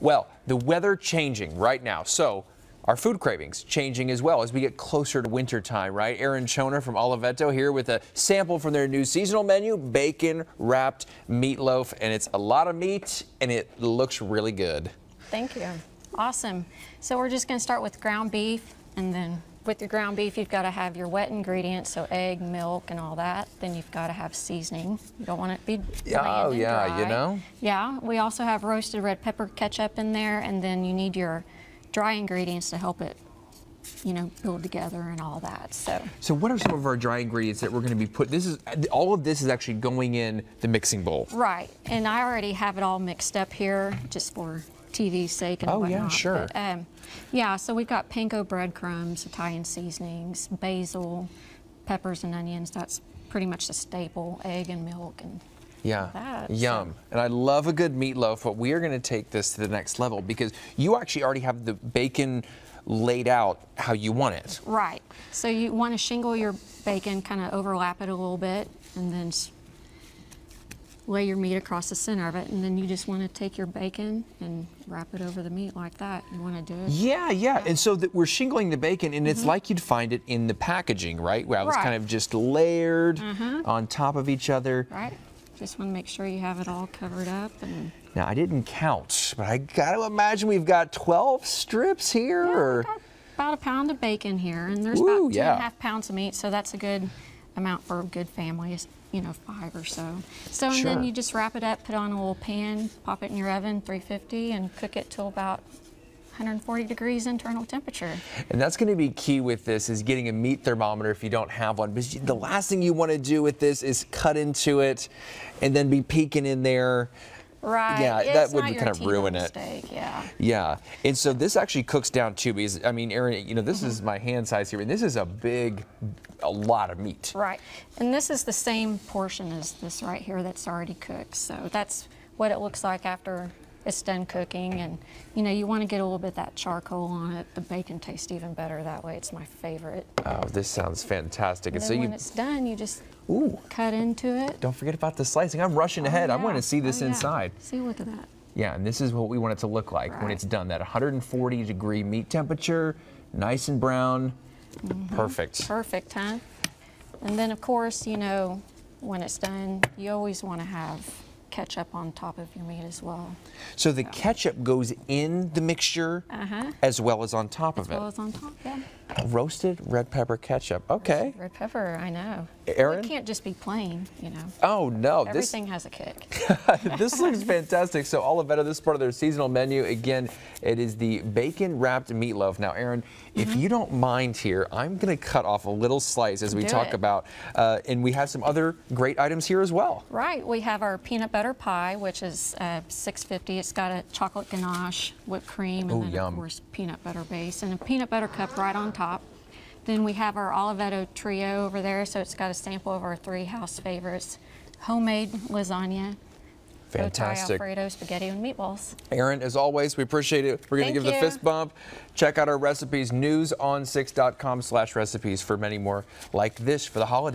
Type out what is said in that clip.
Well, the weather changing right now, so our food cravings changing as well as we get closer to winter time, right? Erin Choner from Oliveto here with a sample from their new seasonal menu, bacon wrapped meatloaf, and it's a lot of meat and it looks really good. Thank you. Awesome. So we're just going to start with ground beef, and then with your ground beef, you've got to have your wet ingredients, so egg, milk, and all that. Then you've got to have seasoning. You don't want it to be bland and dry. You know? Yeah, we also have roasted red pepper ketchup in there, and then you need your dry ingredients to help it, build together and all that. So what are some of our dry ingredients that we're going to be all of this is actually going in the mixing bowl. Right, and I already have it all mixed up here just for TV's sake and whatnot. Yeah, sure. But, yeah, so we've got panko breadcrumbs, Italian seasonings, basil, peppers and onions. That's pretty much the staple, egg and milk and that. Yum. And I love a good meatloaf, but we are going to take this to the next level because you actually already have the bacon laid out how you want it. Right. So you want to shingle your bacon, kind of overlap it a little bit, and then lay your meat across the center of it, and then you just want to take your bacon and wrap it over the meat like that. You want to do it? Yeah. And so that we're shingling the bacon, and it's like you'd find it in the packaging, right? Where it's kind of just layered on top of each other. Right. Just want to make sure you have it all covered up. And now, I didn't count, but I got to imagine we've got 12 strips here? Yeah, or about a pound of bacon here, and there's about 2.5 pounds of meat, so that's a good amount for a good family, 5 or so. So, and then you just wrap it up, put it on a little pan, pop it in your oven, 350, and cook it till about 140 degrees internal temperature. And that's going to be key with this, is getting a meat thermometer if you don't have one. Because the last thing you want to do with this is cut into it and then be peeking in there. Right. Yeah, that would kind of ruin it. Mistake. Yeah. And so this actually cooks down too, because I mean, Erin, this is my hand size here, and this is a lot of meat. Right. And this is the same portion as this right here that's already cooked. So that's what it looks like after it's done cooking. And you want to get a little bit of that charcoal on it. The bacon tastes even better that way. It's my favorite. Oh, this sounds fantastic. And then when it's done, you just cut into it. Don't forget about the slicing. I'm rushing ahead. I want to see this inside. See, look at that. Yeah, and this is what we want it to look like when it's done. That 140 degree meat temperature, nice and brown. Perfect. Perfect, huh? And then, of course, when it's done, you always want to have ketchup on top of your meat as well. So the ketchup goes in the mixture as well as on top of it? As well as on top, yeah. Roasted red pepper ketchup. Okay. Roasted red pepper, I know. Erin? It can't just be plain, Oh, no. Everything has a kick. This looks fantastic. So Oliveto, this is part of their seasonal menu. Again, it is the bacon wrapped meatloaf. Now, Erin, if you don't mind here, I'm going to cut off a little slice as we talk about, and we have some other great items here as well. Right. We have our peanut butter pie, which is $6.50. It's got a chocolate ganache, whipped cream, and then, of course, peanut butter base, and a peanut butter cup right on top. Then we have our Oliveto trio over there, so it's got a sample of our 3 house favorites. Homemade lasagna, fantastic, Alfredo, spaghetti, and meatballs. Erin, as always, we appreciate it. We're going to give the fist bump. Check out our recipes, newson6.com/recipes for many more like this for the holidays.